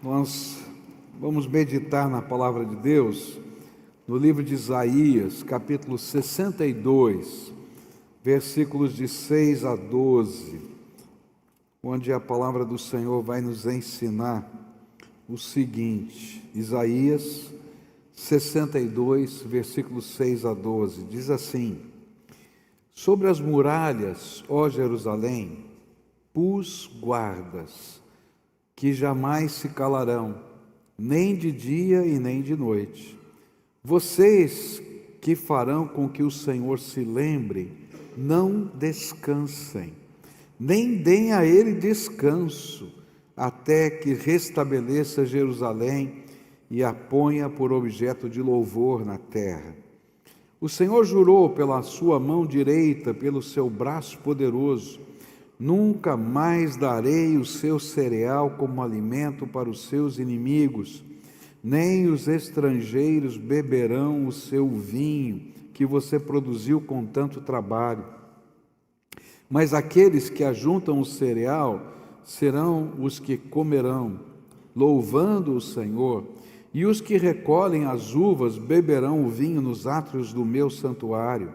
Nós vamos meditar na palavra de Deus no livro de Isaías, capítulo 62, versículos de 6 a 12, onde a palavra do Senhor vai nos ensinar o seguinte. Isaías 62, versículos 6 a 12, diz assim: Sobre as muralhas, ó Jerusalém, pus guardas, que jamais se calarão, nem de dia e nem de noite. Vocês que farão com que o Senhor se lembre, não descansem, nem deem a Ele descanso, até que restabeleça Jerusalém e a ponha por objeto de louvor na terra. O Senhor jurou pela sua mão direita, pelo seu braço poderoso: nunca mais darei o seu cereal como alimento para os seus inimigos, nem os estrangeiros beberão o seu vinho que você produziu com tanto trabalho. Mas aqueles que ajuntam o cereal serão os que comerão, louvando o Senhor, e os que recolhem as uvas beberão o vinho nos átrios do meu santuário.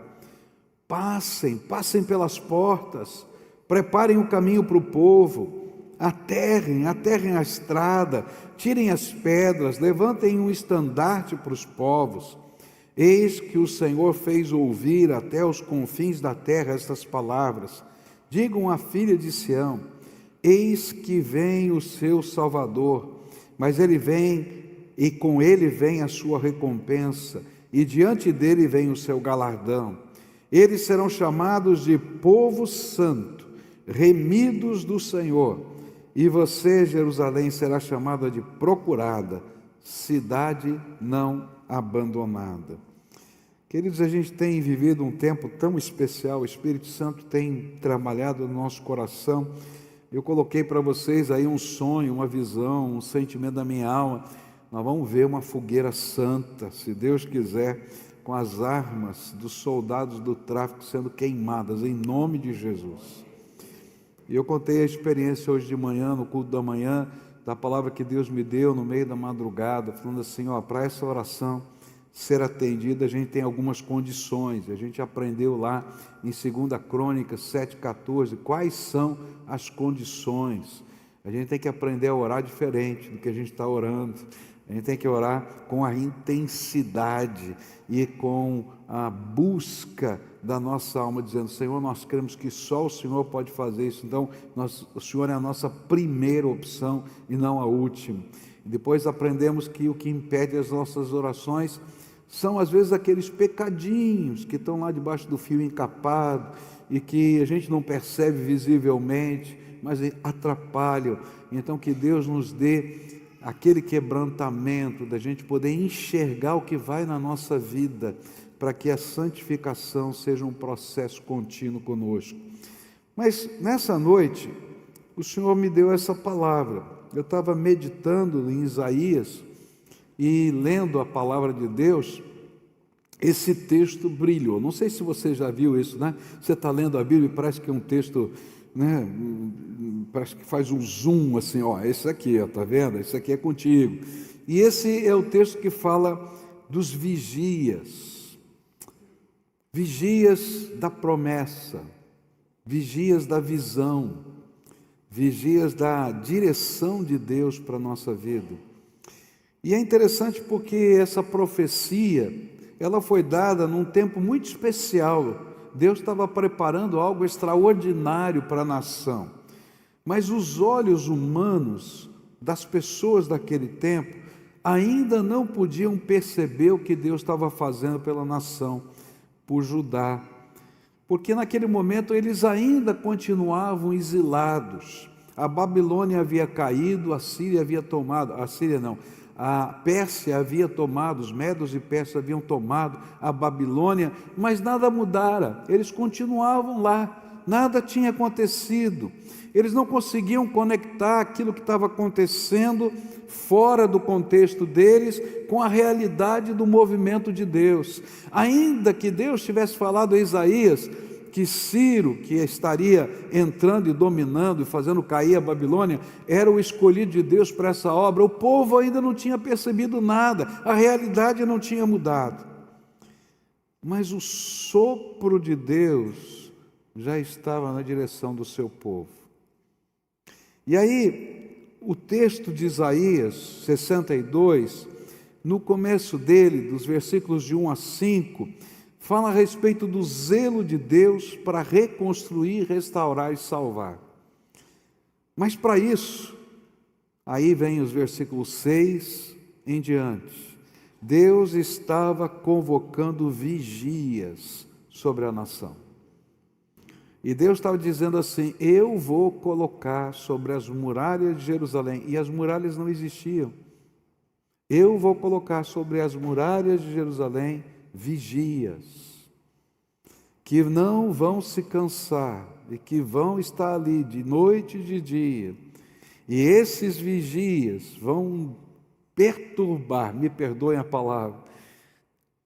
Passem pelas portas, preparem o caminho para o povo, aterrem a estrada, tirem as pedras, levantem um estandarte para os povos. Eis que o Senhor fez ouvir até os confins da terra estas palavras. Digam à filha de Sião: eis que vem o seu Salvador, mas ele vem, e com ele vem a sua recompensa, e diante dele vem o seu galardão. Eles serão chamados de povo santo, remidos do Senhor, e você, Jerusalém, será chamada de procurada, cidade não abandonada. Queridos, a gente tem vivido um tempo tão especial, o Espírito Santo tem trabalhado no nosso coração. Eu coloquei para vocês aí um sonho, uma visão, um sentimento da minha alma. Nós vamos ver uma fogueira santa, se Deus quiser, com as armas dos soldados do tráfico sendo queimadas, em nome de Jesus. E eu contei a experiência hoje de manhã, no culto da manhã, da palavra que Deus me deu no meio da madrugada, falando assim: para essa oração ser atendida, a gente tem algumas condições. A gente aprendeu lá em 2 Crônicas 7,14, quais são as condições. A gente tem que aprender a orar diferente do que a gente está orando. A gente tem que orar com a intensidade e com a busca da nossa alma, dizendo: Senhor, nós cremos que só o Senhor pode fazer isso, então o Senhor é a nossa primeira opção e não a última. E depois aprendemos que o que impede as nossas orações são às vezes aqueles pecadinhos que estão lá debaixo do fio encapado e que a gente não percebe visivelmente, mas atrapalham. Então que Deus nos dê aquele quebrantamento da gente poder enxergar o que vai na nossa vida, para que a santificação seja um processo contínuo conosco. Mas nessa noite, o Senhor me deu essa palavra. Eu estava meditando em Isaías e lendo a palavra de Deus, esse texto brilhou. Não sei se você já viu isso, né? Você está lendo a Bíblia e parece que é um texto, né? Parece que faz um zoom assim, esse aqui, está vendo? Esse aqui é contigo. E esse é o texto que fala dos vigias da promessa, vigias da visão, vigias da direção de Deus para a nossa vida. E é interessante porque essa profecia, ela foi dada num tempo muito especial. Deus estava preparando algo extraordinário para a nação, mas os olhos humanos das pessoas daquele tempo ainda não podiam perceber o que Deus estava fazendo pela nação, por Judá, porque naquele momento eles ainda continuavam exilados. A Babilônia havia caído, a Pérsia havia tomado, os medos e persas haviam tomado a Babilônia, mas nada mudara, eles continuavam lá, nada tinha acontecido. Eles não conseguiam conectar aquilo que estava acontecendo fora do contexto deles com a realidade do movimento de Deus. Ainda que Deus tivesse falado a Isaías que Ciro, que estaria entrando e dominando e fazendo cair a Babilônia, era o escolhido de Deus para essa obra. O povo ainda não tinha percebido nada, a realidade não tinha mudado. Mas o sopro de Deus já estava na direção do seu povo. E aí, o texto de Isaías 62, no começo dele, dos versículos de 1 a 5, fala a respeito do zelo de Deus para reconstruir, restaurar e salvar. Mas para isso, aí vem os versículos 6 em diante, Deus estava convocando vigias sobre a nação. E Deus estava dizendo assim: eu vou colocar sobre as muralhas de Jerusalém, e as muralhas não existiam. Eu vou colocar sobre as muralhas de Jerusalém vigias, que não vão se cansar, e que vão estar ali de noite e de dia. E esses vigias vão perturbar, me perdoem a palavra,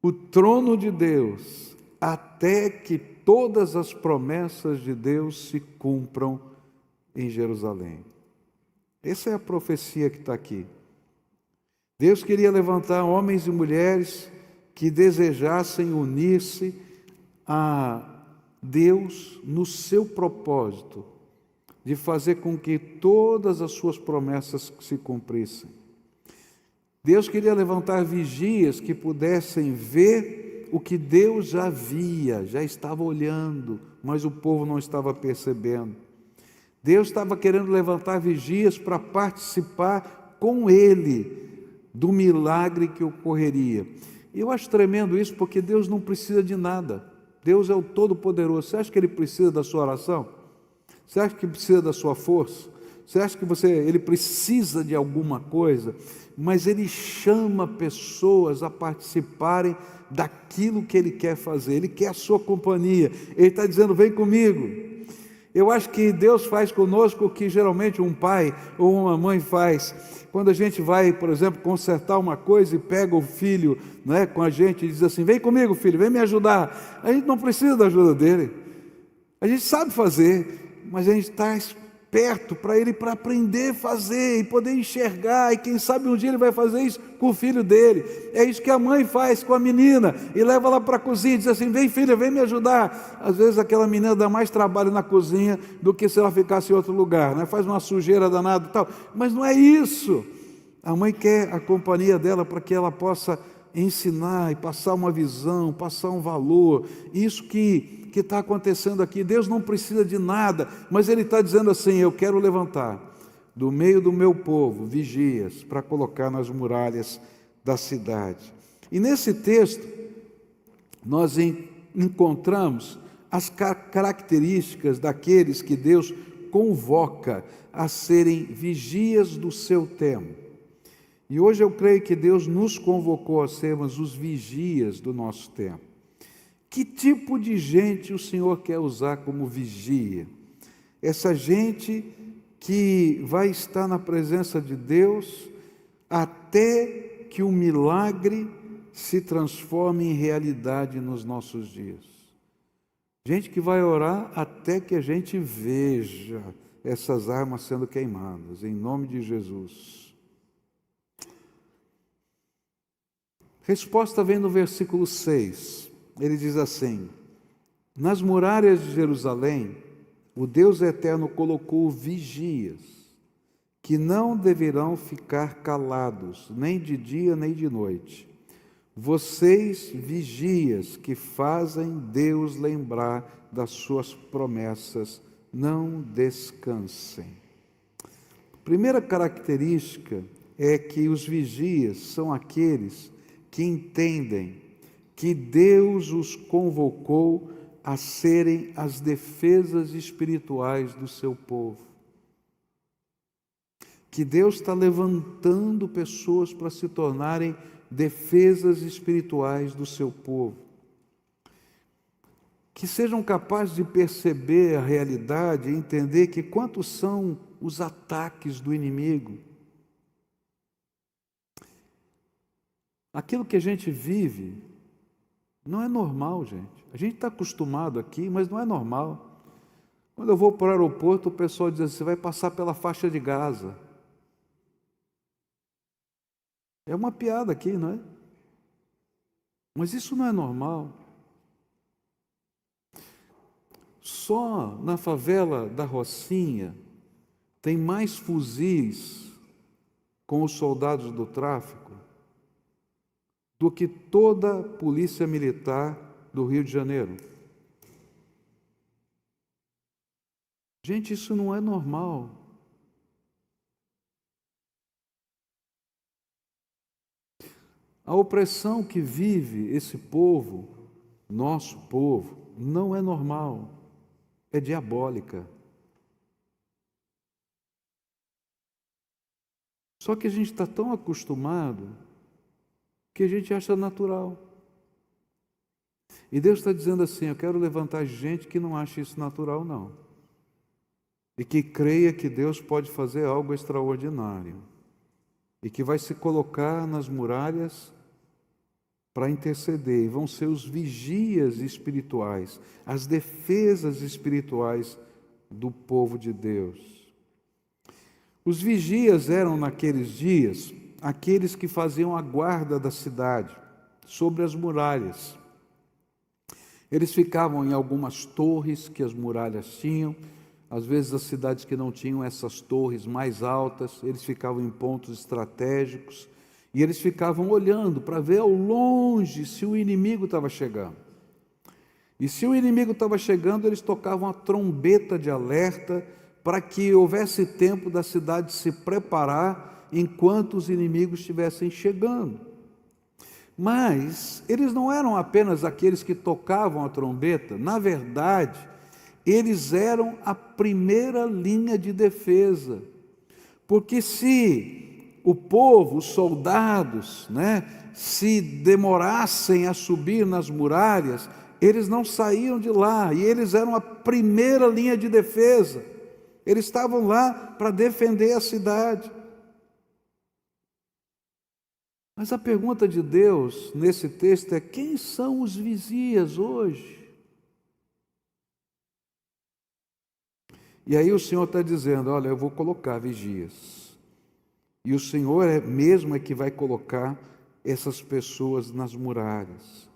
o trono de Deus, até que todas as promessas de Deus se cumpram em Jerusalém. Essa é a profecia que está aqui. Deus queria levantar homens e mulheres que desejassem unir-se a Deus no seu propósito de fazer com que todas as suas promessas se cumprissem. Deus queria levantar vigias que pudessem ver o que Deus já via, já estava olhando, mas o povo não estava percebendo. Deus estava querendo levantar vigias para participar com Ele do milagre que ocorreria. E eu acho tremendo isso, porque Deus não precisa de nada. Deus é o Todo-Poderoso. Você acha que Ele precisa da sua oração? Você acha que precisa da sua força? Você acha que Ele precisa de alguma coisa? Mas Ele chama pessoas a participarem daquilo que Ele quer fazer. Ele quer a sua companhia. Ele está dizendo: vem comigo. Eu acho que Deus faz conosco o que geralmente um pai ou uma mãe faz. Quando a gente vai, por exemplo, consertar uma coisa e pega o filho, com a gente e diz assim: vem comigo, filho, vem me ajudar. A gente não precisa da ajuda dele. A gente sabe fazer, mas a gente está perto para ele, para aprender a fazer e poder enxergar, e quem sabe um dia ele vai fazer isso com o filho dele. É isso que a mãe faz com a menina, e leva ela para a cozinha e diz assim: vem filha, vem me ajudar. Às vezes aquela menina dá mais trabalho na cozinha do que se ela ficasse em outro lugar, faz uma sujeira danada e tal, mas não é isso. A mãe quer a companhia dela para que ela possa ensinar e passar uma visão, passar um valor. Isso que está acontecendo aqui. Deus não precisa de nada, mas Ele está dizendo assim: eu quero levantar do meio do meu povo vigias para colocar nas muralhas da cidade. E nesse texto nós encontramos as características daqueles que Deus convoca a serem vigias do seu tempo. E hoje eu creio que Deus nos convocou a sermos os vigias do nosso tempo. Que tipo de gente o Senhor quer usar como vigia? Essa gente que vai estar na presença de Deus até que o milagre se transforme em realidade nos nossos dias. Gente que vai orar até que a gente veja essas armas sendo queimadas, em nome de Jesus. Resposta vem no versículo 6. Ele diz assim: nas muralhas de Jerusalém, o Deus eterno colocou vigias, que não deverão ficar calados, nem de dia nem de noite. Vocês, vigias, que fazem Deus lembrar das suas promessas, não descansem. Primeira característica é que os vigias são aqueles que entendem que Deus os convocou a serem as defesas espirituais do seu povo. Que Deus está levantando pessoas para se tornarem defesas espirituais do seu povo. Que sejam capazes de perceber a realidade e entender que quantos são os ataques do inimigo. Aquilo que a gente vive Não é normal, gente. A gente está acostumado aqui, mas não é normal. Quando eu vou para o aeroporto, o pessoal diz assim: você vai passar pela faixa de Gaza. É uma piada aqui, não é? Mas isso não é normal. Só na favela da Rocinha tem mais fuzis com os soldados do tráfico do que toda a polícia militar do Rio de Janeiro. Gente, isso não é normal. A opressão que vive esse povo, nosso povo, não é normal, é diabólica. Só que a gente está tão acostumado que a gente acha natural. E Deus está dizendo assim: eu quero levantar gente que não acha isso natural, não. E que creia que Deus pode fazer algo extraordinário. E que vai se colocar nas muralhas para interceder. E vão ser os vigias espirituais, as defesas espirituais do povo de Deus. Os vigias eram, naqueles dias, aqueles que faziam a guarda da cidade, sobre as muralhas. Eles ficavam em algumas torres que as muralhas tinham. Às vezes as cidades que não tinham essas torres mais altas, eles ficavam em pontos estratégicos. E eles ficavam olhando para ver ao longe se o inimigo estava chegando. E se o inimigo estava chegando, eles tocavam a trombeta de alerta para que houvesse tempo da cidade se preparar enquanto os inimigos estivessem chegando. Mas eles não eram apenas aqueles que tocavam a trombeta. Na verdade, eles eram a primeira linha de defesa. Porque se o povo, os soldados, se demorassem a subir nas muralhas, eles não saíam de lá, e eles eram a primeira linha de defesa. Eles estavam lá para defender a cidade. Mas a pergunta de Deus nesse texto é: quem são os vigias hoje? E aí o Senhor está dizendo: olha, eu vou colocar vigias. E o Senhor mesmo é que vai colocar essas pessoas nas muralhas.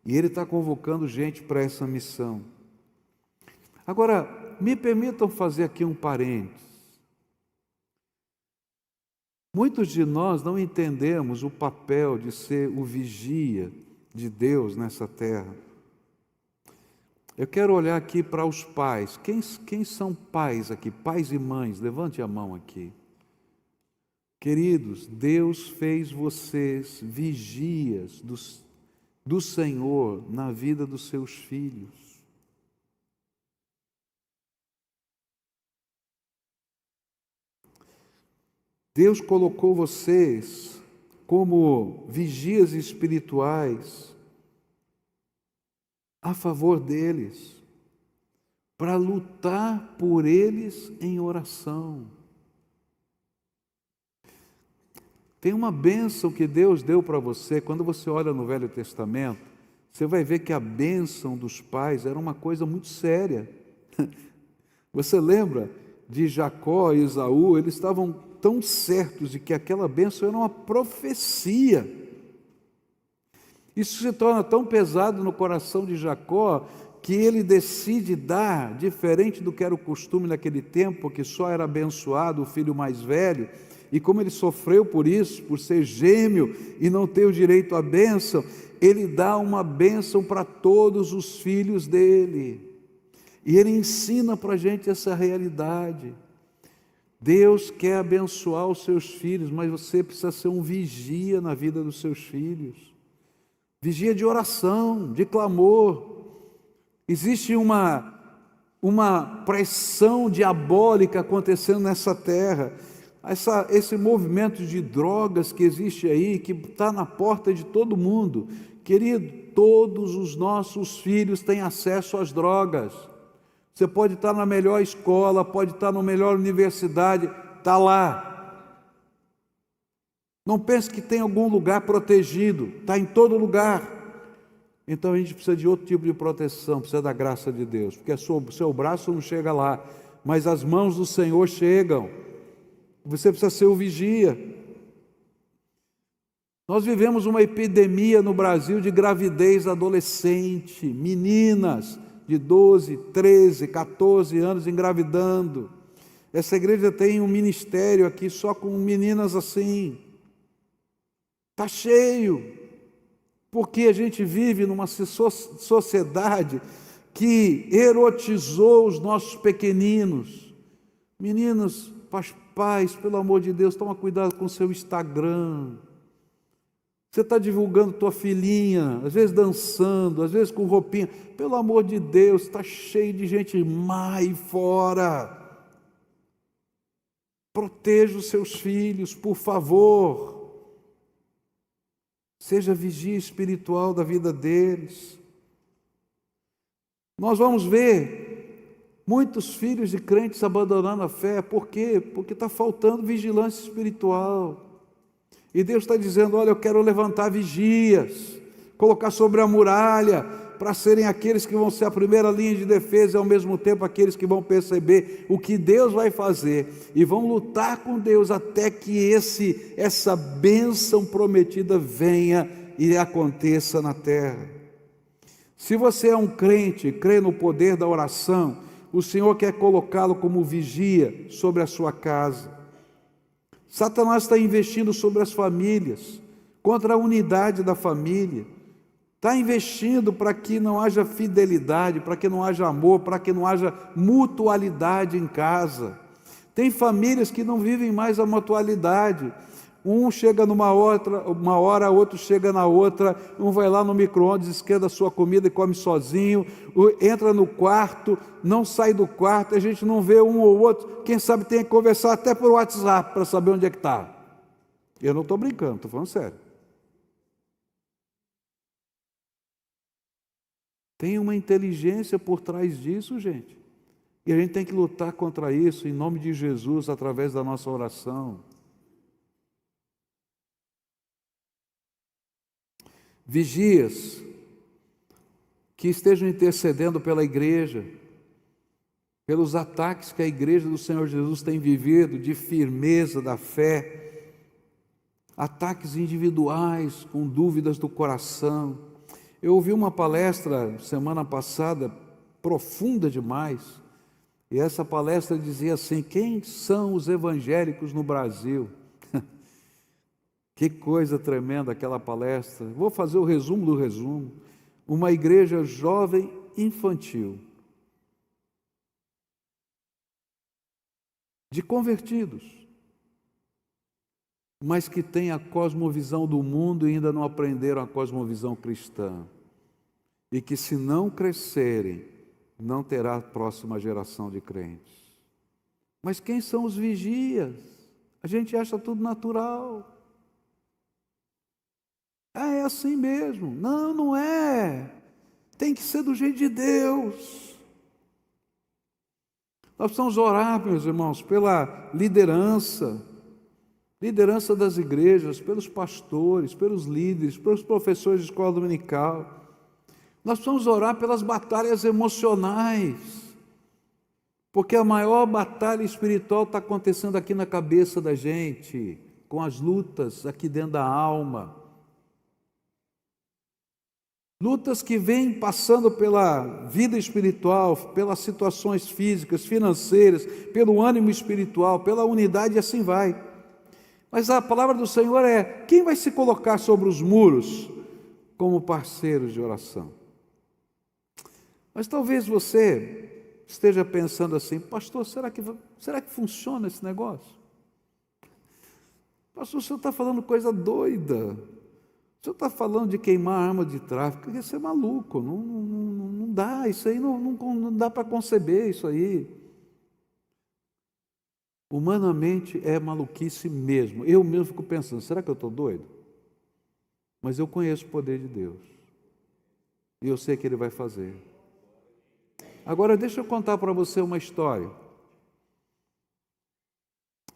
E Ele está convocando gente para essa missão. Agora, me permitam fazer aqui um parênteses. Muitos de nós não entendemos o papel de ser o vigia de Deus nessa terra. Eu quero olhar aqui para os pais. Quem são pais aqui? Pais e mães, levante a mão aqui. Queridos, Deus fez vocês vigias do Senhor na vida dos seus filhos. Deus colocou vocês como vigias espirituais a favor deles, para lutar por eles em oração. Tem uma bênção que Deus deu para você. Quando você olha no Velho Testamento, você vai ver que a bênção dos pais era uma coisa muito séria. Você lembra de Jacó e Esaú? Eles estavam tão certos de que aquela bênção era uma profecia. Isso se torna tão pesado no coração de Jacó que ele decide dar, diferente do que era o costume naquele tempo, que só era abençoado o filho mais velho. E como ele sofreu por isso, por ser gêmeo e não ter o direito à bênção, ele dá uma bênção para todos os filhos dele. E ele ensina para a gente essa realidade. Deus quer abençoar os seus filhos, mas você precisa ser um vigia na vida dos seus filhos. Vigia de oração, de clamor. Existe uma pressão diabólica acontecendo nessa terra. Esse movimento de drogas que existe aí, que está na porta de todo mundo. Querido, todos os nossos filhos têm acesso às drogas. Você pode estar na melhor escola, pode estar na melhor universidade, está lá. Não pense que tem algum lugar protegido, está em todo lugar. Então a gente precisa de outro tipo de proteção, precisa da graça de Deus, porque o seu braço não chega lá, mas as mãos do Senhor chegam. Você precisa ser o vigia. Nós vivemos uma epidemia no Brasil de gravidez adolescente, meninas de 12, 13, 14 anos engravidando. Essa igreja tem um ministério aqui só com meninas assim. Está cheio, porque a gente vive numa sociedade que erotizou os nossos pequeninos. Meninos, pais, pelo amor de Deus, toma cuidado com o seu Instagram. Você está divulgando tua filhinha, às vezes dançando, às vezes com roupinha. Pelo amor de Deus, está cheio de gente má aí fora. Proteja os seus filhos, por favor. Seja vigia espiritual da vida deles. Nós vamos ver muitos filhos de crentes abandonando a fé. Por quê? Porque está faltando vigilância espiritual. E Deus está dizendo, olha, eu quero levantar vigias, colocar sobre a muralha, para serem aqueles que vão ser a primeira linha de defesa e ao mesmo tempo aqueles que vão perceber o que Deus vai fazer e vão lutar com Deus até que essa bênção prometida venha e aconteça na terra. Se você é um crente, crê no poder da oração, o Senhor quer colocá-lo como vigia sobre a sua casa. Satanás está investindo sobre as famílias, contra a unidade da família. Está investindo para que não haja fidelidade, para que não haja amor, para que não haja mutualidade em casa. Tem famílias que não vivem mais a mutualidade. Um chega uma hora, outro chega na outra, um vai lá no micro-ondas, esquenta a sua comida e come sozinho, entra no quarto, não sai do quarto, a gente não vê um ou outro, quem sabe tem que conversar até por WhatsApp para saber onde é que está. Eu não estou brincando, estou falando sério. Tem uma inteligência por trás disso, gente. E a gente tem que lutar contra isso, em nome de Jesus, através da nossa oração. Vigias que estejam intercedendo pela igreja, pelos ataques que a igreja do Senhor Jesus tem vivido, de firmeza da fé, ataques individuais, com dúvidas do coração. Eu ouvi uma palestra semana passada, profunda demais, e essa palestra dizia assim: quem são os evangélicos no Brasil? Que coisa tremenda aquela palestra. Vou fazer o resumo do resumo. Uma igreja jovem infantil, de convertidos, mas que tem a cosmovisão do mundo e ainda não aprenderam a cosmovisão cristã. E que, se não crescerem, não terá a próxima geração de crentes. Mas quem são os vigias? A gente acha tudo natural. É assim mesmo. Não, não é. Tem que ser do jeito de Deus. Nós precisamos orar, meus irmãos, pela liderança das igrejas, pelos pastores, pelos líderes, pelos professores de escola dominical. Nós precisamos orar pelas batalhas emocionais, porque a maior batalha espiritual está acontecendo aqui na cabeça da gente, com as lutas aqui dentro da alma. Lutas que vêm passando pela vida espiritual, pelas situações físicas, financeiras, pelo ânimo espiritual, pela unidade, e assim vai. Mas a palavra do Senhor é: quem vai se colocar sobre os muros como parceiros de oração? Mas talvez você esteja pensando assim: pastor, será que funciona esse negócio? Pastor, o senhor está falando coisa doida. O senhor está falando de queimar arma de tráfico. Isso é maluco, não dá, isso aí não dá para conceber isso aí. Humanamente é maluquice mesmo. Eu mesmo fico pensando: será que eu estou doido? Mas eu conheço o poder de Deus. E eu sei que Ele vai fazer. Agora deixa eu contar para você uma história.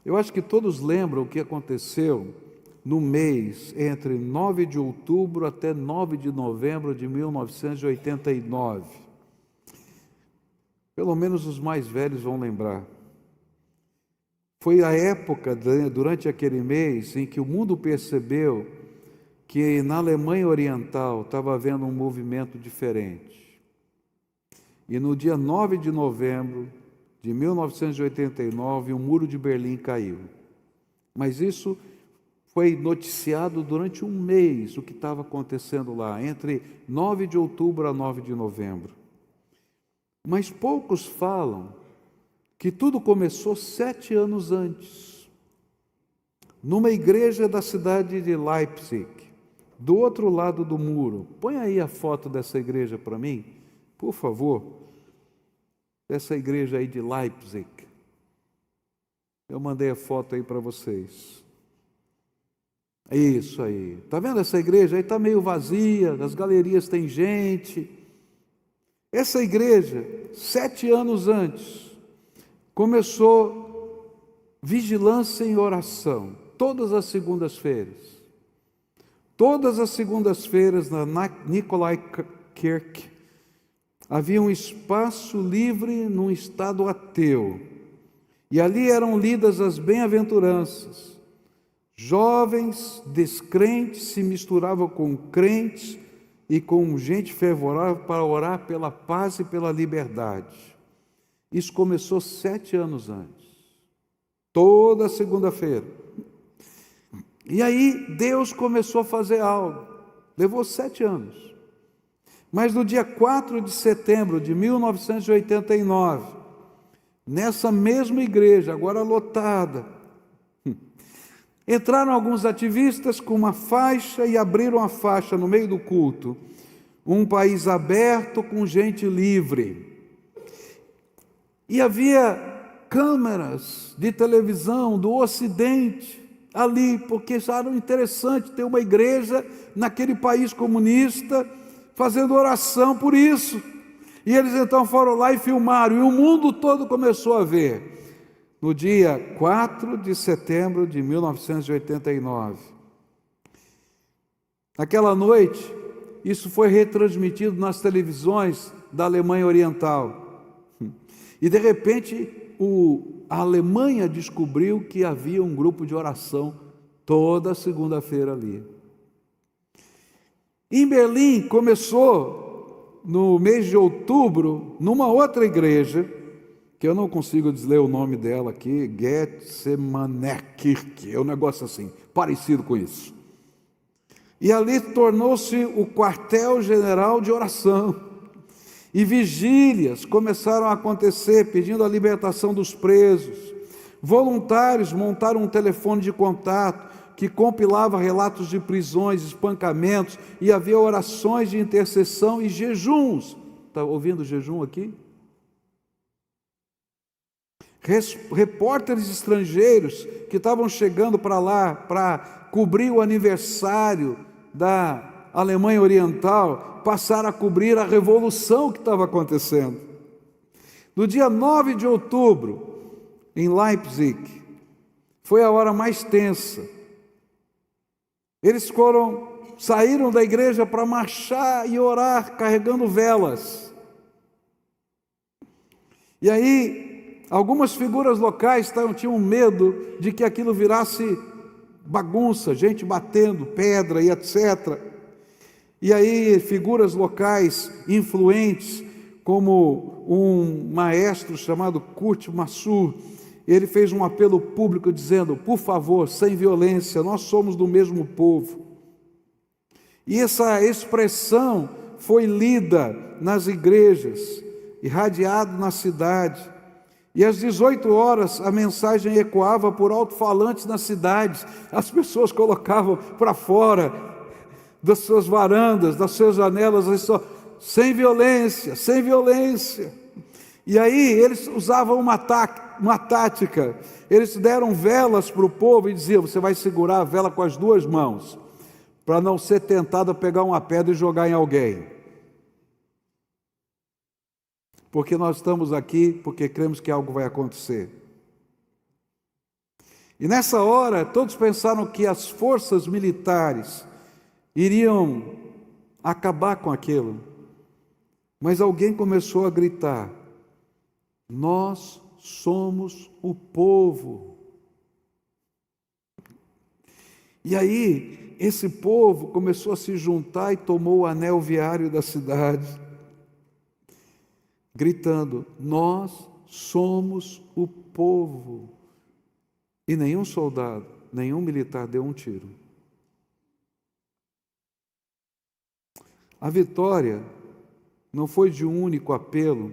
Eu acho que todos lembram o que aconteceu no mês entre 9 de outubro até 9 de novembro de 1989. Pelo menos os mais velhos vão lembrar. Foi a época, durante aquele mês, em que o mundo percebeu que na Alemanha Oriental estava havendo um movimento diferente. E no dia 9 de novembro de 1989, o Muro de Berlim caiu. Mas isso foi noticiado durante um mês, o que estava acontecendo lá, entre 9 de outubro a 9 de novembro. Mas poucos falam que tudo começou 7 anos antes, numa igreja da cidade de Leipzig, do outro lado do muro. Põe aí a foto dessa igreja para mim, por favor. Dessa igreja aí de Leipzig. Eu mandei a foto aí para vocês. Isso aí. Está vendo essa igreja? Aí está meio vazia, as galerias tem gente. Essa igreja, 7 anos antes, começou vigilância em oração, todas as segundas-feiras. Todas as segundas-feiras, na Nikolaikirche, havia um espaço livre num estado ateu. E ali eram lidas as bem-aventuranças. Jovens descrentes se misturavam com crentes e com gente fervorosa para orar pela paz e pela liberdade. Isso começou 7 anos antes, toda segunda-feira. E aí Deus começou a fazer algo, levou 7 anos. Mas no dia 4 de setembro de 1989, nessa mesma igreja, agora lotada, entraram alguns ativistas com uma faixa e abriram a faixa no meio do culto. Um país aberto com gente livre. E havia câmeras de televisão do Ocidente ali, porque acharam interessante ter uma igreja naquele país comunista fazendo oração por isso. E eles então foram lá e filmaram, e o mundo todo começou a ver. No dia 4 de setembro de 1989. Naquela noite, isso foi retransmitido nas televisões da Alemanha Oriental. E de repente, a Alemanha descobriu que havia um grupo de oração toda segunda-feira ali. Em Berlim, começou no mês de outubro, numa outra igreja, que eu não consigo ler o nome dela aqui, Getsemanekirche, é um negócio assim, parecido com isso. E ali tornou-se o quartel-general de oração. E vigílias começaram a acontecer, pedindo a libertação dos presos. Voluntários montaram um telefone de contato que compilava relatos de prisões, espancamentos, e havia orações de intercessão e jejuns. Está ouvindo o jejum aqui? Repórteres estrangeiros que estavam chegando para lá para cobrir o aniversário da Alemanha Oriental, passaram a cobrir a revolução que estava acontecendo. No dia 9 de outubro, em Leipzig, foi a hora mais tensa. Eles saíram da igreja para marchar e orar, carregando velas. E aí, algumas figuras locais tinham medo de que aquilo virasse bagunça, gente batendo pedra e etc. E aí, figuras locais influentes, como um maestro chamado Kurt Masur, ele fez um apelo público dizendo: por favor, sem violência, nós somos do mesmo povo. E essa expressão foi lida nas igrejas, irradiado na cidade. E às 18 horas a mensagem ecoava por alto-falantes nas cidades. As pessoas colocavam para fora das suas varandas, das suas janelas, assim, sem violência, sem violência. E aí eles usavam uma tática. Eles deram velas para o povo e diziam: você vai segurar a vela com as 2 mãos, para não ser tentado a pegar uma pedra e jogar em alguém. Porque nós estamos aqui porque cremos que algo vai acontecer. E nessa hora, todos pensaram que as forças militares iriam acabar com aquilo. Mas alguém começou a gritar: nós somos o povo. E aí, esse povo começou a se juntar e tomou o anel viário da cidade, gritando: nós somos o povo. E nenhum soldado, nenhum militar deu um tiro. A vitória não foi de um único apelo,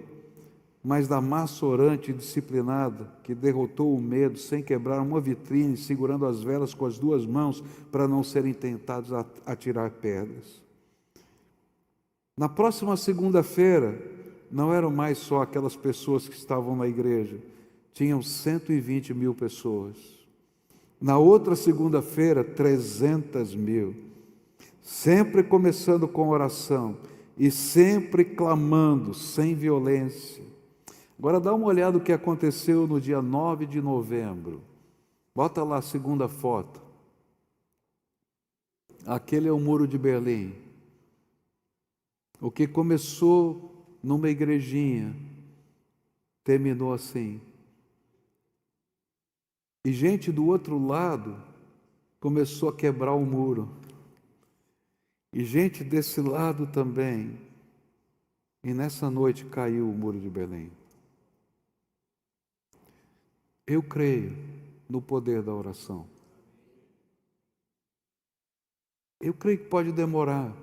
mas da massa orante e disciplinada que derrotou o medo sem quebrar uma vitrine, segurando as velas com as duas mãos para não serem tentados a atirar pedras. Na próxima segunda-feira, não eram mais só aquelas pessoas que estavam na igreja, tinham 120 mil pessoas. Na outra segunda-feira, 300 mil. Sempre começando com oração e sempre clamando, sem violência. Agora dá uma olhada no que aconteceu no dia 9 de novembro. Bota lá a segunda foto. Aquele é o Muro de Berlim. O que começou numa igrejinha, terminou assim. E gente do outro lado começou a quebrar o muro. E gente desse lado também. E nessa noite caiu o Muro de Belém. Eu creio no poder da oração. Eu creio que pode demorar,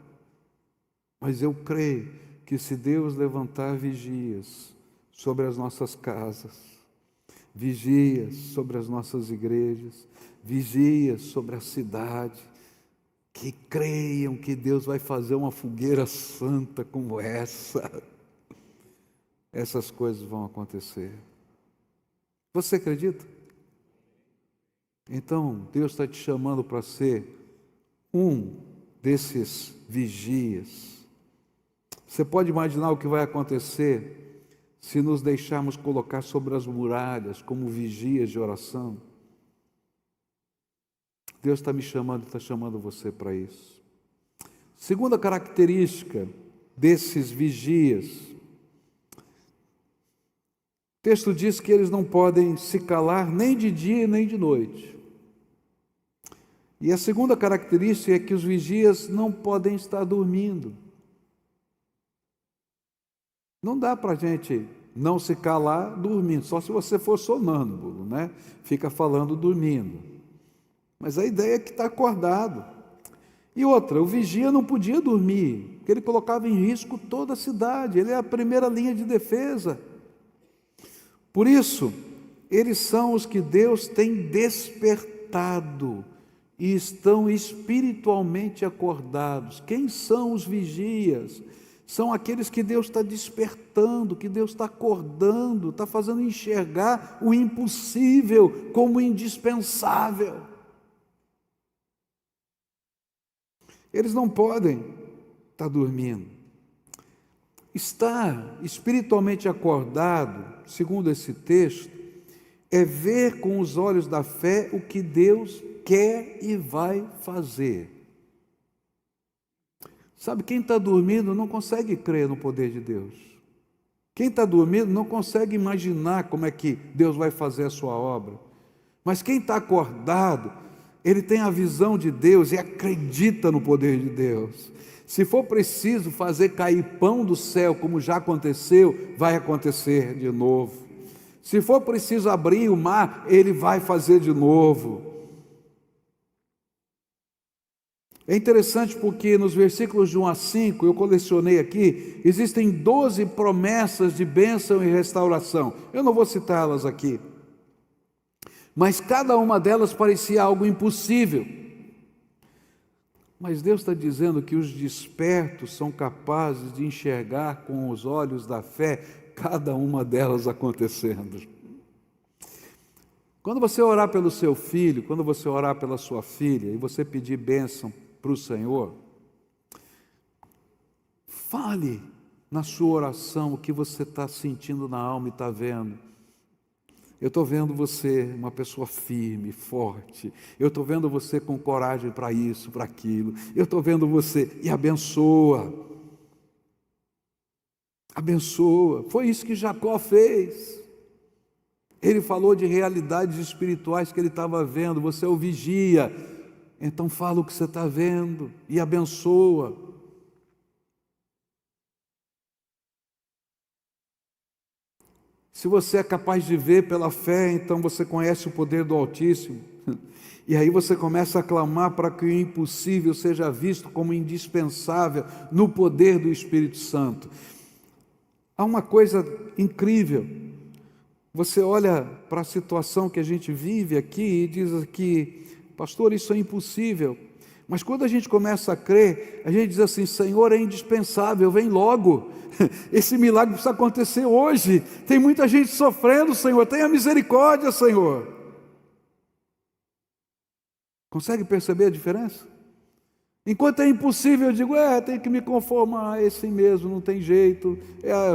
mas eu creio que se Deus levantar vigias sobre as nossas casas, vigias sobre as nossas igrejas, vigias sobre a cidade, que creiam que Deus vai fazer uma fogueira santa como essa, essas coisas vão acontecer. Você acredita? Então, Deus está te chamando para ser um desses vigias. Você pode imaginar o que vai acontecer se nos deixarmos colocar sobre as muralhas como vigias de oração? Deus está me chamando, está chamando você para isso. Segunda característica desses vigias, o texto diz que eles não podem se calar nem de dia nem de noite. E a segunda característica é que os vigias não podem estar dormindo. Não dá para a gente não se calar dormindo, só se você for sonâmbulo, né? Fica falando dormindo. Mas a ideia é que está acordado. E outra, o vigia não podia dormir, porque ele colocava em risco toda a cidade, ele é a primeira linha de defesa. Por isso, eles são os que Deus tem despertado e estão espiritualmente acordados. Quem são os vigias? São aqueles que Deus está despertando, que Deus está acordando, está fazendo enxergar o impossível como indispensável. Eles não podem estar dormindo. Estar espiritualmente acordado, segundo esse texto, é ver com os olhos da fé o que Deus quer e vai fazer. Sabe, quem está dormindo não consegue crer no poder de Deus. Quem está dormindo não consegue imaginar como é que Deus vai fazer a sua obra. Mas quem está acordado, ele tem a visão de Deus e acredita no poder de Deus. Se for preciso fazer cair pão do céu, como já aconteceu, vai acontecer de novo. Se for preciso abrir o mar, ele vai fazer de novo. É interessante porque nos versículos de 1 a 5, eu colecionei aqui, existem 12 promessas de bênção e restauração. Eu não vou citá-las aqui, mas cada uma delas parecia algo impossível. Mas Deus está dizendo que os despertos são capazes de enxergar com os olhos da fé cada uma delas acontecendo. Quando você orar pelo seu filho, quando você orar pela sua filha e você pedir bênção para o Senhor, fale na sua oração o que você está sentindo na alma e está vendo. Eu estou vendo você uma pessoa firme, forte. Eu estou vendo você com coragem para isso, para aquilo. Eu estou vendo você e abençoa. Abençoa. Foi isso que Jacó fez. Ele falou de realidades espirituais que ele estava vendo. Você é o vigia. Então fala o que você está vendo e abençoa. Se você é capaz de ver pela fé, então você conhece o poder do Altíssimo. E aí você começa a clamar para que o impossível seja visto como indispensável no poder do Espírito Santo. Há uma coisa incrível. Você olha para a situação que a gente vive aqui e diz aqui, pastor, isso é impossível. Mas quando a gente começa a crer, a gente diz assim, Senhor, é indispensável, vem logo. Esse milagre precisa acontecer hoje. Tem muita gente sofrendo, Senhor, tenha misericórdia, Senhor. Consegue perceber a diferença? Enquanto é impossível, eu digo, tem que me conformar, é assim mesmo, não tem jeito,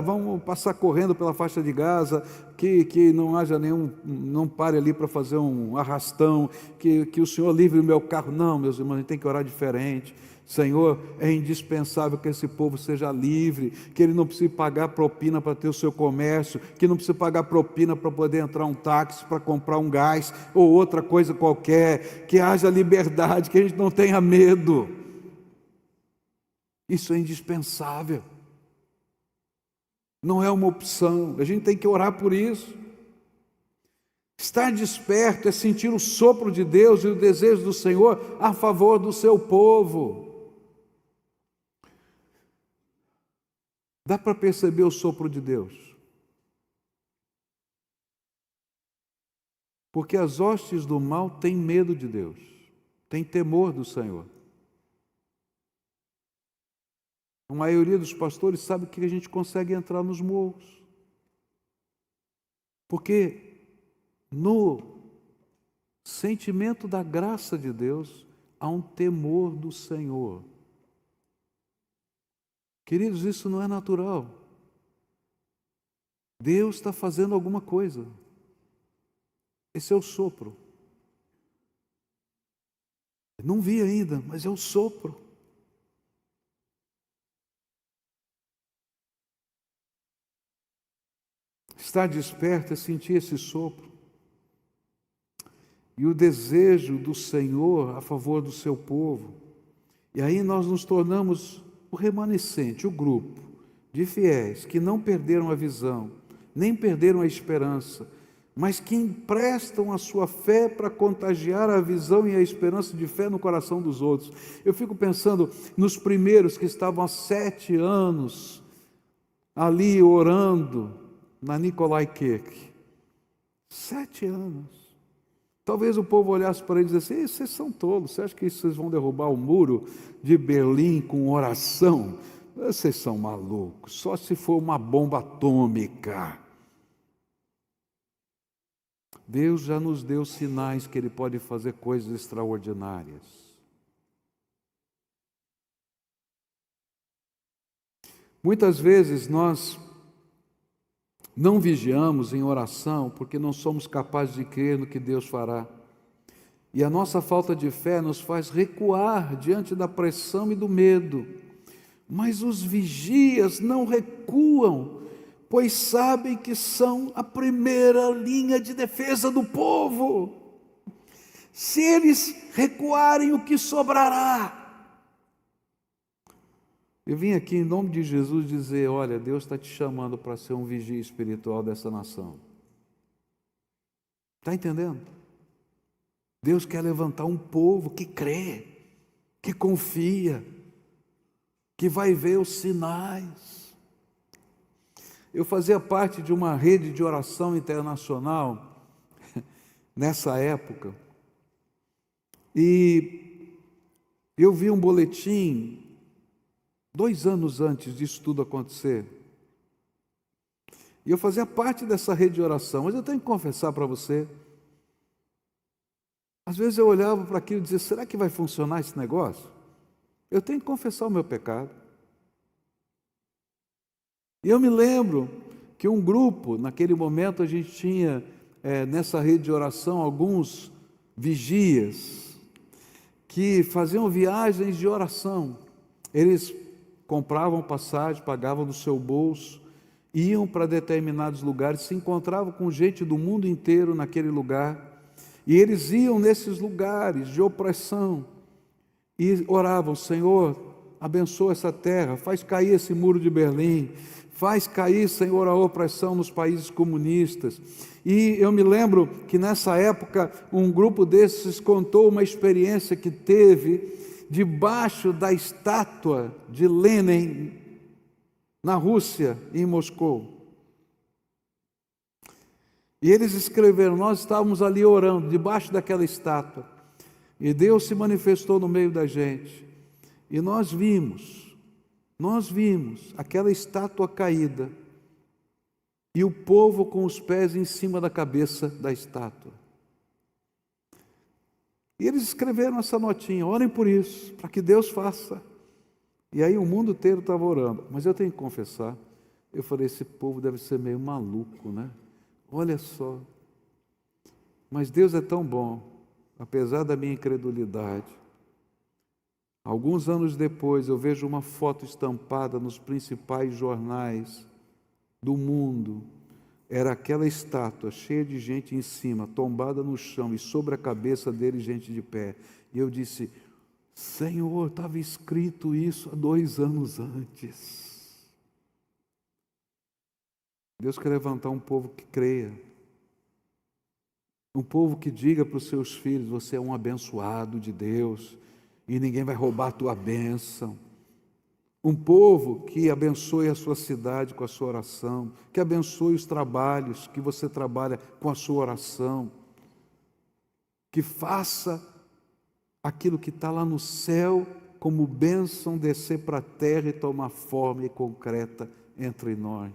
vamos passar correndo pela faixa de Gaza, que não haja nenhum, não pare ali para fazer um arrastão, que o Senhor livre o meu carro. Não, meus irmãos, a gente tem que orar diferente. Senhor, é indispensável que esse povo seja livre, que ele não precise pagar propina para ter o seu comércio, que não precise pagar propina para poder entrar um táxi, para comprar um gás ou outra coisa qualquer, que haja liberdade, que a gente não tenha medo. Isso é indispensável. Não é uma opção, a gente tem que orar por isso. Estar desperto é sentir o sopro de Deus e o desejo do Senhor a favor do seu povo. Dá para perceber o sopro de Deus? Porque as hostes do mal têm medo de Deus, têm temor do Senhor. A maioria dos pastores sabe que a gente consegue entrar nos morros. Porque no sentimento da graça de Deus há um temor do Senhor. Queridos, isso não é natural. Deus está fazendo alguma coisa. Esse é o sopro. Não vi ainda, mas é o sopro. Estar desperto é sentir esse sopro. E o desejo do Senhor a favor do seu povo. E aí nós nos tornamos o remanescente, o grupo de fiéis que não perderam a visão, nem perderam a esperança, mas que emprestam a sua fé para contagiar a visão e a esperança de fé no coração dos outros. Eu fico pensando nos primeiros que estavam há 7 anos ali orando na Nicolai Kirk. 7 anos. Talvez o povo olhasse para eles e dissesse, vocês são tolos, você acha que vocês vão derrubar o muro de Berlim com oração? Vocês são malucos, só se for uma bomba atômica. Deus já nos deu sinais que Ele pode fazer coisas extraordinárias. Muitas vezes nós não vigiamos em oração porque não somos capazes de crer no que Deus fará. E a nossa falta de fé nos faz recuar diante da pressão e do medo. Mas os vigias não recuam, pois sabem que são a primeira linha de defesa do povo. Se eles recuarem, o que sobrará? Eu vim aqui em nome de Jesus dizer, olha, Deus está te chamando para ser um vigia espiritual dessa nação. Está entendendo? Deus quer levantar um povo que crê, que confia, que vai ver os sinais. Eu fazia parte de uma rede de oração internacional nessa época, e eu vi um boletim 2 anos antes disso tudo acontecer. E eu fazia parte dessa rede de oração, mas eu tenho que confessar para você, às vezes eu olhava para aquilo e dizia, será que vai funcionar esse negócio? Eu tenho que confessar o meu pecado. E eu me lembro que um grupo, naquele momento a gente tinha nessa rede de oração alguns vigias que faziam viagens de oração. Eles compravam passagem, pagavam do seu bolso, iam para determinados lugares, se encontravam com gente do mundo inteiro naquele lugar, e eles iam nesses lugares de opressão e oravam: Senhor, abençoa essa terra, faz cair esse muro de Berlim, faz cair, Senhor, a opressão nos países comunistas. E eu me lembro que nessa época um grupo desses contou uma experiência que teve debaixo da estátua de Lenin na Rússia, em Moscou. E eles escreveram: nós estávamos ali orando debaixo daquela estátua e Deus se manifestou no meio da gente, e nós vimos aquela estátua caída e o povo com os pés em cima da cabeça da estátua. E eles escreveram essa notinha: orem por isso, para que Deus faça. E aí o mundo inteiro estava orando. Mas eu tenho que confessar, eu falei: esse povo deve ser meio maluco, né? Olha só. Mas Deus é tão bom, apesar da minha incredulidade. Alguns anos depois eu vejo uma foto estampada nos principais jornais do mundo. Era aquela estátua cheia de gente em cima, tombada no chão, e sobre a cabeça dele gente de pé. E eu disse: Senhor, estava escrito isso há 2 anos antes. Deus quer levantar um povo que creia, um povo que diga para os seus filhos: você é um abençoado de Deus e ninguém vai roubar a tua bênção. Um povo que abençoe a sua cidade com a sua oração, que abençoe os trabalhos que você trabalha com a sua oração, que faça aquilo que está lá no céu como bênção descer para a terra e tomar forma concreta entre nós.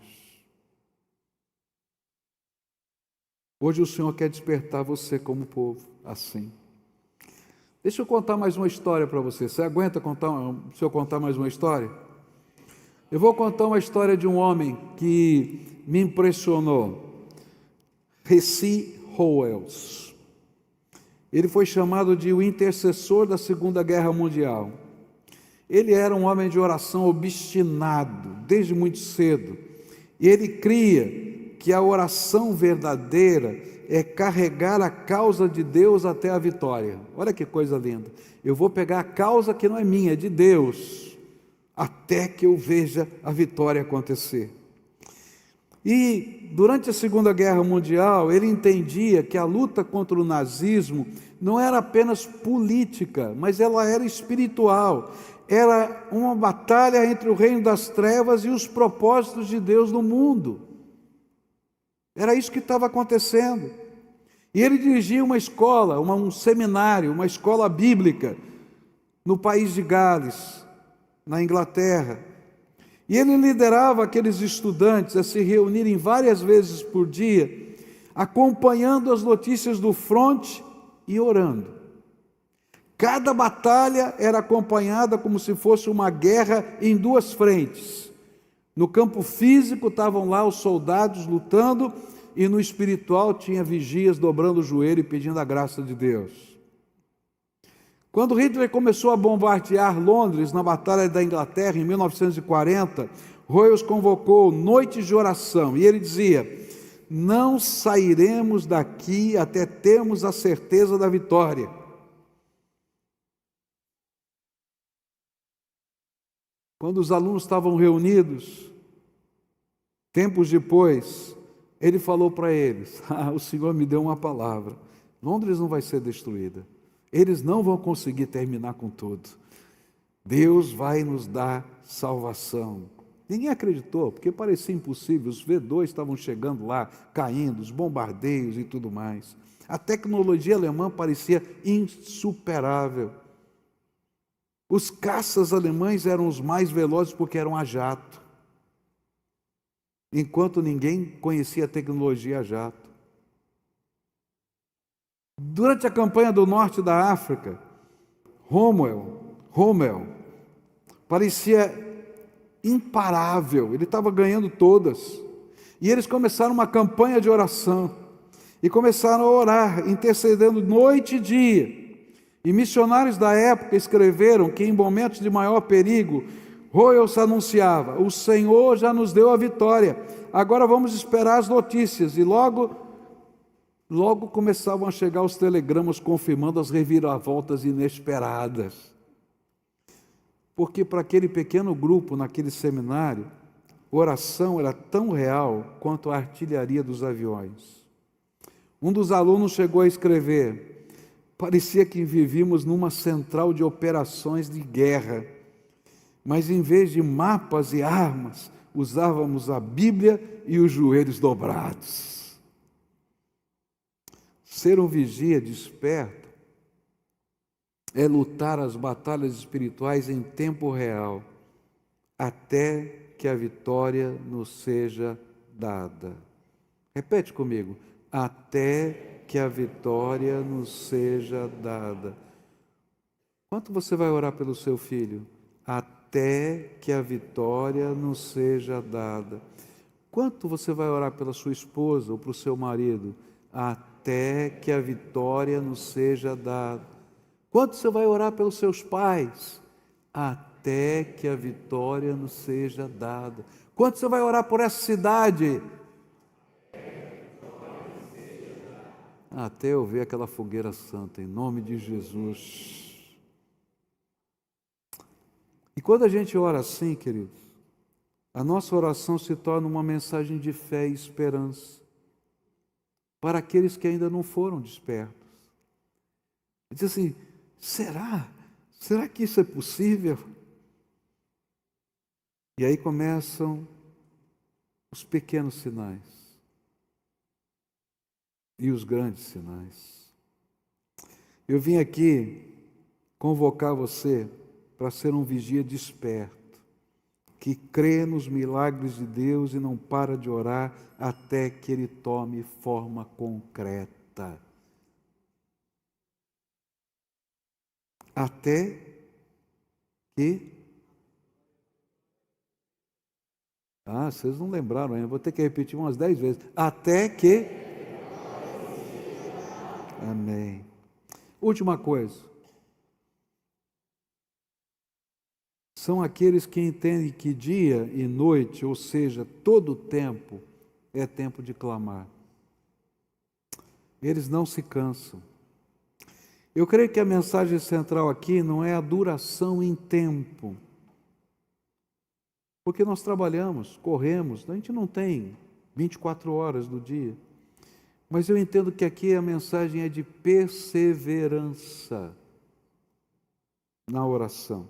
Hoje o Senhor quer despertar você como povo assim. Deixa eu contar mais uma história para você. Você aguenta se eu contar mais uma história? Eu vou contar uma história de um homem que me impressionou. Recy Howells. Ele foi chamado de o intercessor da Segunda Guerra Mundial. Ele era um homem de oração obstinado, desde muito cedo. E ele cria que a oração verdadeira é carregar a causa de Deus até a vitória. Olha que coisa linda. Eu vou pegar a causa que não é minha, é de Deus, até que eu veja a vitória acontecer. E durante a Segunda Guerra Mundial, ele entendia que a luta contra o nazismo não era apenas política, mas ela era espiritual. Era uma batalha entre o reino das trevas e os propósitos de Deus no mundo. Era isso que estava acontecendo. E ele dirigia uma escola, um seminário, uma escola bíblica no país de Gales, na Inglaterra. E ele liderava aqueles estudantes a se reunirem várias vezes por dia, acompanhando as notícias do fronte e orando. Cada batalha era acompanhada como se fosse uma guerra em 2 frentes. No campo físico estavam lá os soldados lutando, e no espiritual tinha vigias dobrando o joelho e pedindo a graça de Deus. Quando Hitler começou a bombardear Londres na Batalha da Inglaterra em 1940, Howells convocou noites de oração e ele dizia: não sairemos daqui até termos a certeza da vitória. Quando os alunos estavam reunidos, tempos depois, ele falou para eles: o Senhor me deu uma palavra, Londres não vai ser destruída, eles não vão conseguir terminar com tudo, Deus vai nos dar salvação. Ninguém acreditou, porque parecia impossível, os V2 estavam chegando lá, caindo, os bombardeios e tudo mais. A tecnologia alemã parecia insuperável. Os caças alemães eram os mais velozes porque eram a jato, enquanto ninguém conhecia a tecnologia a jato. Durante a campanha do norte da África, Rommel parecia imparável, ele estava ganhando todas. E eles começaram uma campanha de oração. E começaram a orar, intercedendo noite e dia. E missionários da época escreveram que em momentos de maior perigo, Royals anunciava: o Senhor já nos deu a vitória, agora vamos esperar as notícias. E logo começavam a chegar os telegramas confirmando as reviravoltas inesperadas. Porque para aquele pequeno grupo, naquele seminário, oração era tão real quanto a artilharia dos aviões. Um dos alunos chegou a escrever: parecia que vivíamos numa central de operações de guerra, mas em vez de mapas e armas, usávamos a Bíblia e os joelhos dobrados. Ser um vigia desperto é lutar as batalhas espirituais em tempo real, até que a vitória nos seja dada. Repete comigo: até que a vitória nos seja dada. Quanto você vai orar pelo seu filho? Até que a vitória nos seja dada. Quanto você vai orar pela sua esposa ou para o seu marido? Até que a vitória nos seja dada. Quanto você vai orar pelos seus pais? Até que a vitória nos seja dada. Quanto você vai orar por essa cidade? Até eu ver aquela fogueira santa, em nome de Jesus. E quando a gente ora assim, queridos, a nossa oração se torna uma mensagem de fé e esperança para aqueles que ainda não foram despertos. Diz assim: será? Será que isso é possível? E aí começam os pequenos sinais e os grandes sinais. Eu vim aqui convocar você para ser um vigia desperto, que crê nos milagres de Deus e não para de orar até que ele tome forma concreta. Até que... vocês não lembraram ainda, vou ter que repetir umas 10 vezes. Até que... Amém. Última coisa. São aqueles que entendem que dia e noite, ou seja, todo o tempo, é tempo de clamar. Eles não se cansam. Eu creio que a mensagem central aqui não é a duração em tempo. Porque nós trabalhamos, corremos, a gente não tem 24 horas do dia. Mas eu entendo que aqui a mensagem é de perseverança na oração.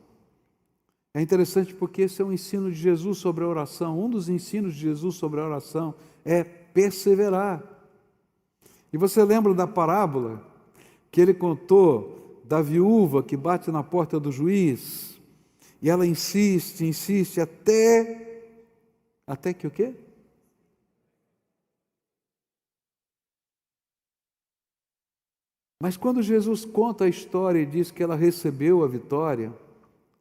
É interessante porque esse é um ensino de Jesus sobre a oração. Um dos ensinos de Jesus sobre a oração é perseverar. E você lembra da parábola que ele contou da viúva que bate na porta do juiz? E ela insiste até que o quê? Mas quando Jesus conta a história e diz que ela recebeu a vitória,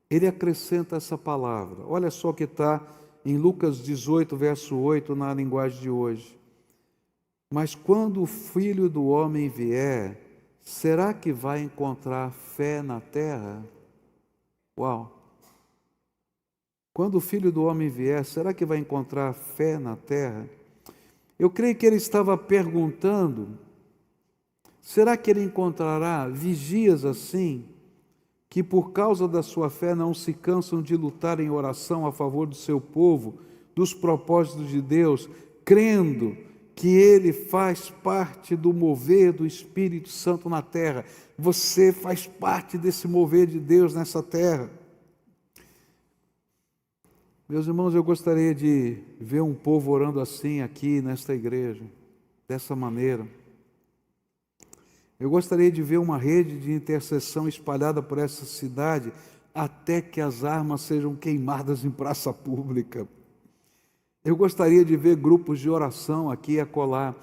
ele acrescenta essa palavra. Olha só o que está em Lucas 18, verso 8, na linguagem de hoje. Mas quando o Filho do Homem vier, será que vai encontrar fé na terra? Uau! Quando o Filho do Homem vier, será que vai encontrar fé na terra? Eu creio que ele estava perguntando: será que ele encontrará vigias assim, que por causa da sua fé não se cansam de lutar em oração a favor do seu povo, dos propósitos de Deus, crendo que ele faz parte do mover do Espírito Santo na terra? Você faz parte desse mover de Deus nessa terra. Meus irmãos, eu gostaria de ver um povo orando assim aqui nesta igreja, dessa maneira. Eu gostaria de ver uma rede de intercessão espalhada por essa cidade até que as armas sejam queimadas em praça pública. Eu gostaria de ver grupos de oração aqui e acolá.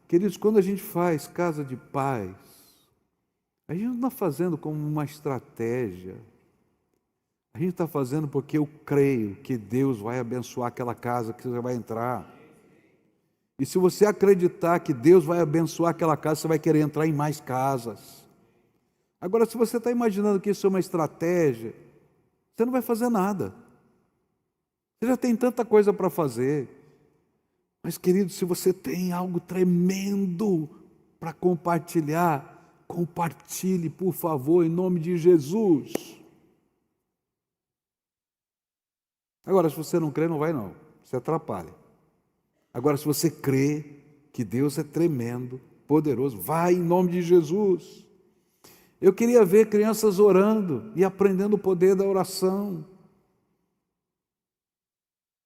Queridos, quando a gente faz casa de paz, a gente não está fazendo como uma estratégia. A gente está fazendo porque eu creio que Deus vai abençoar aquela casa que você vai entrar. E se você acreditar que Deus vai abençoar aquela casa, você vai querer entrar em mais casas. Agora, se você está imaginando que isso é uma estratégia, você não vai fazer nada. Você já tem tanta coisa para fazer. Mas, querido, se você tem algo tremendo para compartilhar, compartilhe, por favor, em nome de Jesus. Agora, se você não crê, não vai não. Você atrapalha. Agora, se você crê que Deus é tremendo, poderoso, vai em nome de Jesus. Eu queria ver crianças orando e aprendendo o poder da oração.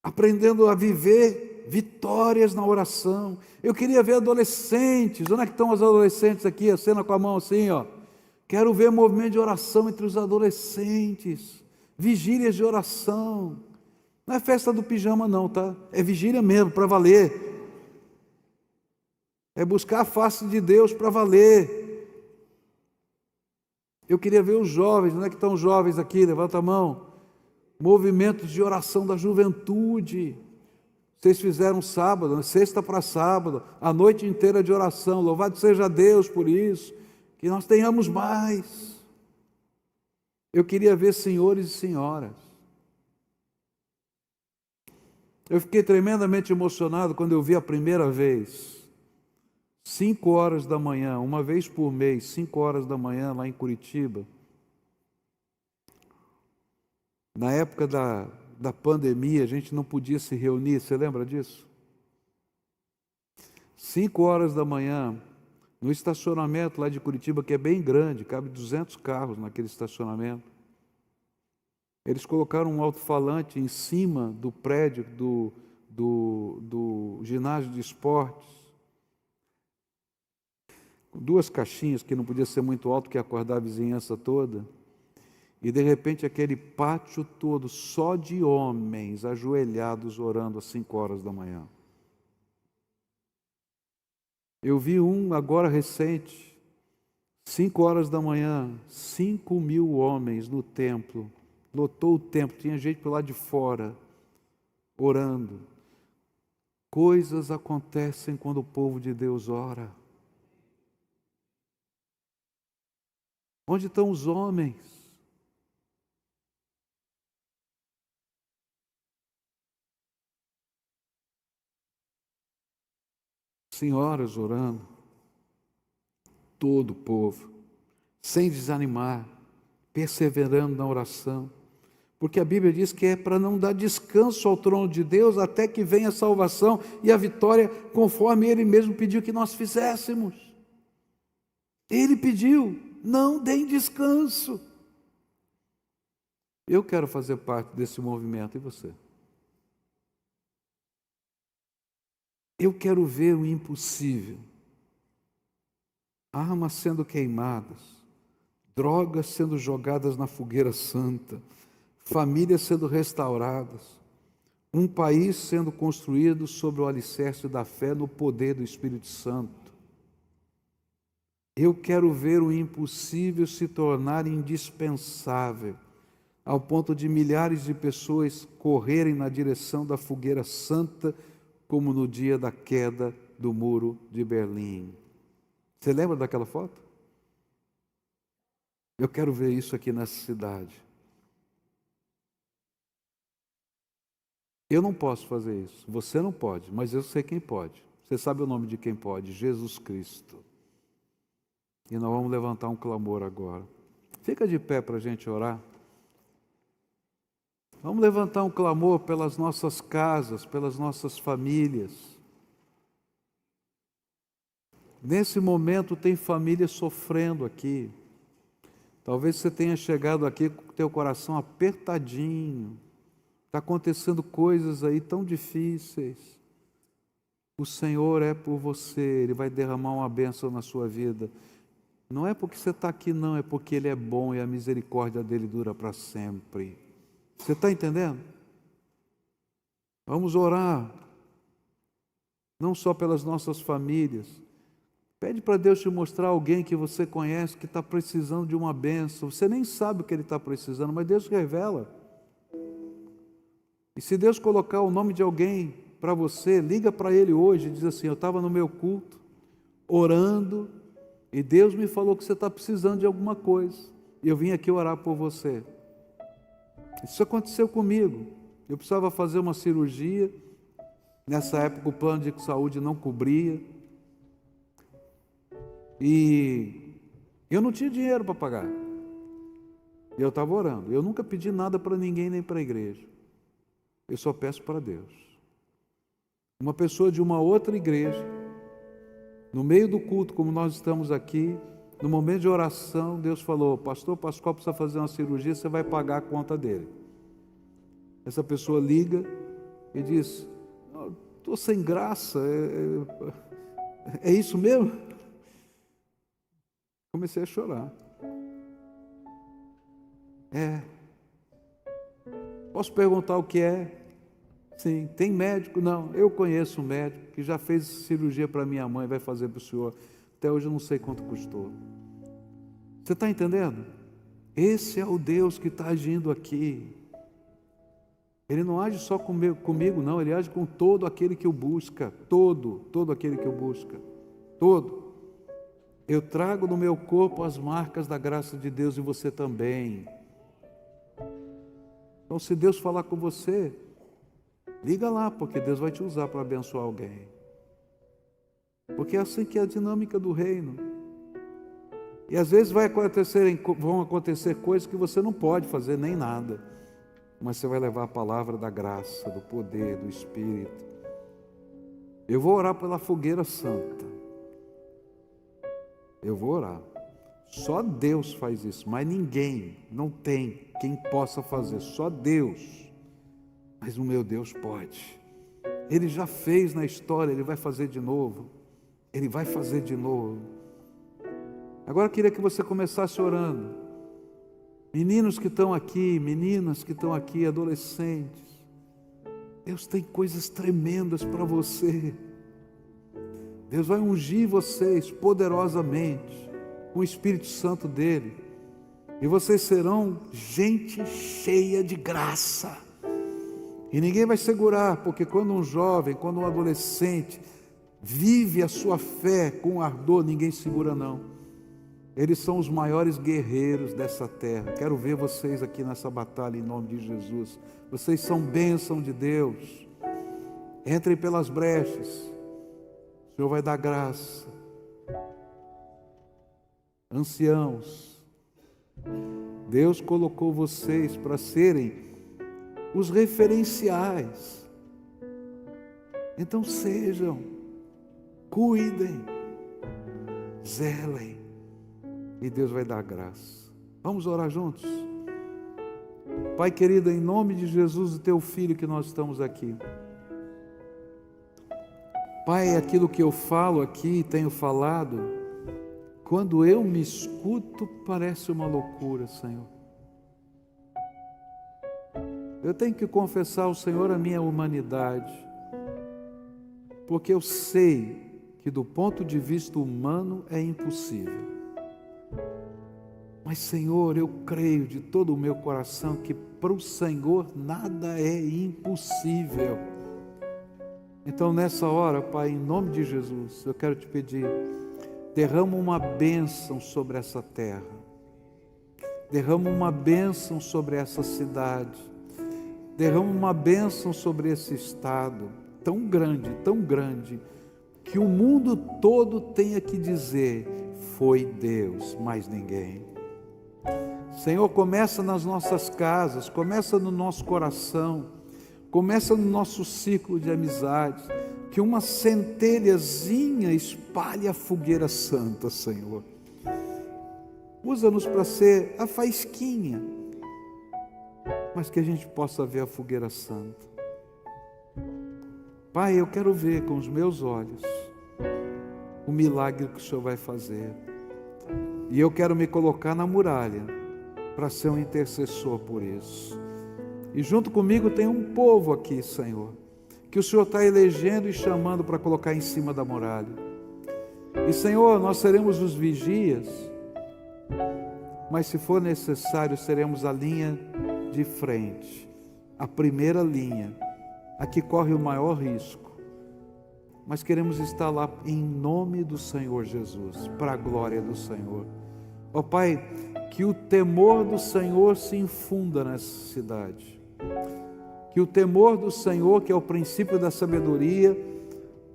Aprendendo a viver vitórias na oração. Eu queria ver adolescentes. Onde é que estão os adolescentes aqui? A cena com a mão assim, ó. Quero ver movimento de oração entre os adolescentes. Vigílias de oração. Não é festa do pijama não, tá? É vigília mesmo, para valer. É buscar a face de Deus para valer. Eu queria ver os jovens. Onde é que estão os jovens aqui? Levanta a mão. Movimentos de oração da juventude. Vocês fizeram sábado, sexta para sábado, a noite inteira de oração. Louvado seja Deus por isso. Que nós tenhamos mais. Eu queria ver senhores e senhoras. Eu fiquei tremendamente emocionado quando eu vi a primeira vez, 5 horas da manhã, uma vez por mês, 5 horas da manhã, lá em Curitiba. Na época da pandemia, a gente não podia se reunir, você lembra disso? 5 horas da manhã, no estacionamento lá de Curitiba, que é bem grande, cabe 200 carros naquele estacionamento. Eles colocaram um alto-falante em cima do prédio do ginásio de esportes, com 2 caixinhas que não podia ser muito alto, que ia acordar a vizinhança toda, e de repente aquele pátio todo só de homens ajoelhados orando às 5 horas da manhã. Eu vi um agora recente, 5 horas da manhã, 5.000 homens no templo. Lotou o templo, tinha gente por lá de fora, orando. Coisas acontecem quando o povo de Deus ora. Onde estão os homens? Senhoras orando, todo o povo, sem desanimar, perseverando na oração. Porque a Bíblia diz que é para não dar descanso ao trono de Deus até que venha a salvação e a vitória, conforme Ele mesmo pediu que nós fizéssemos. Ele pediu, não deem descanso. Eu quero fazer parte desse movimento, e você? Eu quero ver o impossível. Armas sendo queimadas, drogas sendo jogadas na fogueira santa, famílias sendo restauradas, um país sendo construído sobre o alicerce da fé no poder do Espírito Santo. Eu quero ver o impossível se tornar indispensável, ao ponto de milhares de pessoas correrem na direção da fogueira santa, como no dia da queda do muro de Berlim. Você lembra daquela foto? Eu quero ver isso aqui nessa cidade. Eu não posso fazer isso, você não pode, mas eu sei quem pode. Você sabe o nome de quem pode? Jesus Cristo. E nós vamos levantar um clamor agora. Fica de pé para a gente orar. Vamos levantar um clamor pelas nossas casas, pelas nossas famílias. Nesse momento tem família sofrendo aqui. Talvez você tenha chegado aqui com o teu coração apertadinho. Está acontecendo coisas aí tão difíceis. O Senhor é por você, Ele vai derramar uma bênção na sua vida. Não é porque você está aqui não, é porque Ele é bom e a misericórdia dEle dura para sempre. Você está entendendo? Vamos orar, não só pelas nossas famílias. Pede para Deus te mostrar alguém que você conhece que está precisando de uma bênção. Você nem sabe o que ele está precisando, mas Deus revela. E se Deus colocar o nome de alguém para você, liga para ele hoje e diz assim: eu estava no meu culto, orando, e Deus me falou que você está precisando de alguma coisa, e eu vim aqui orar por você. Isso aconteceu comigo. Eu precisava fazer uma cirurgia, nessa época o plano de saúde não cobria, e eu não tinha dinheiro para pagar, e eu estava orando. Eu nunca pedi nada para ninguém, nem para a igreja, eu só peço para Deus. Uma pessoa de uma outra igreja, no meio do culto, como nós estamos aqui, no momento de oração, Deus falou: pastor Pascoal precisa fazer uma cirurgia, você vai pagar a conta dele. Essa pessoa liga e diz: estou sem graça, é isso mesmo? Comecei a chorar. Posso perguntar o que é? Sim. Tem médico? Não, eu conheço um médico que já fez cirurgia para minha mãe, vai fazer para o senhor. Até hoje eu não sei quanto custou. Você está entendendo? Esse é o Deus que está agindo aqui. Ele não age só comigo, não, ele age com todo aquele que o busca, todo aquele que o busca, todo. Eu trago no meu corpo as marcas da graça de Deus, e você também. Então, se Deus falar com você, liga lá, porque Deus vai te usar para abençoar alguém. Porque é assim que é a dinâmica do reino. E às vezes vão acontecer coisas que você não pode fazer nem nada, mas você vai levar a palavra da graça, do poder, do Espírito. Eu vou orar pela fogueira santa. Eu vou orar. Só Deus faz isso, mas ninguém, não tem quem possa fazer, só Deus. Mas o meu Deus pode. Ele já fez na história, Ele vai fazer de novo. Ele vai fazer de novo. Agora eu queria que você começasse orando. Meninos que estão aqui, meninas que estão aqui, adolescentes. Deus tem coisas tremendas para você. Deus vai ungir vocês poderosamente com o Espírito Santo dEle. E vocês serão gente cheia de graça. E ninguém vai segurar, porque quando um jovem, quando um adolescente vive a sua fé com ardor, ninguém segura não. Eles são os maiores guerreiros dessa terra. Quero ver vocês aqui nessa batalha em nome de Jesus. Vocês são bênção de Deus. Entrem pelas brechas. O Senhor vai dar graça. Anciãos, Deus colocou vocês para serem os referenciais. Então sejam, cuidem, zelem, e Deus vai dar graça. Vamos orar juntos? Pai querido, em nome de Jesus, o teu filho que nós estamos aqui. Pai, aquilo que eu falo aqui, tenho falado, quando eu me escuto, parece uma loucura, Senhor. Eu tenho que confessar ao Senhor a minha humanidade, porque eu sei que do ponto de vista humano é impossível. Mas, Senhor, eu creio de todo o meu coração que para o Senhor nada é impossível. Então, nessa hora, Pai, em nome de Jesus, eu quero te pedir, derrama uma bênção sobre essa terra, derrama uma bênção sobre essa cidade, derrama uma bênção sobre esse estado, tão grande, que o mundo todo tenha que dizer, foi Deus, mais ninguém. Senhor, começa nas nossas casas, começa no nosso coração, começa no nosso ciclo de amizades, que uma centelhazinha espalhe a fogueira santa, Senhor. Usa-nos para ser a faísquinha, mas que a gente possa ver a fogueira santa. Pai, eu quero ver com os meus olhos o milagre que o Senhor vai fazer. E eu quero me colocar na muralha para ser um intercessor por isso. E junto comigo tem um povo aqui, Senhor, que o Senhor está elegendo e chamando para colocar em cima da muralha. E, Senhor, nós seremos os vigias, mas se for necessário, seremos a linha de frente, a primeira linha, aqui corre o maior risco, mas queremos estar lá em nome do Senhor Jesus, para a glória do Senhor. Ó Pai, que o temor do Senhor se infunda nessa cidade, que o temor do Senhor, que é o princípio da sabedoria,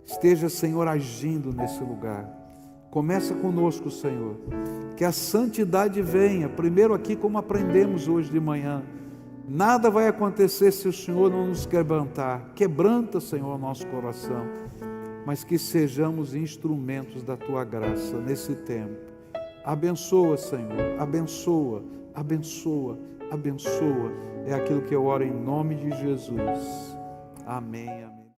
esteja, Senhor, agindo nesse lugar. Começa conosco, Senhor, que a santidade venha, primeiro aqui como aprendemos hoje de manhã. Nada vai acontecer se o Senhor não nos quebrantar. Quebranta, Senhor, o nosso coração, mas que sejamos instrumentos da Tua graça nesse tempo. Abençoa, Senhor, abençoa, abençoa, abençoa. É aquilo que eu oro em nome de Jesus. Amém, amém.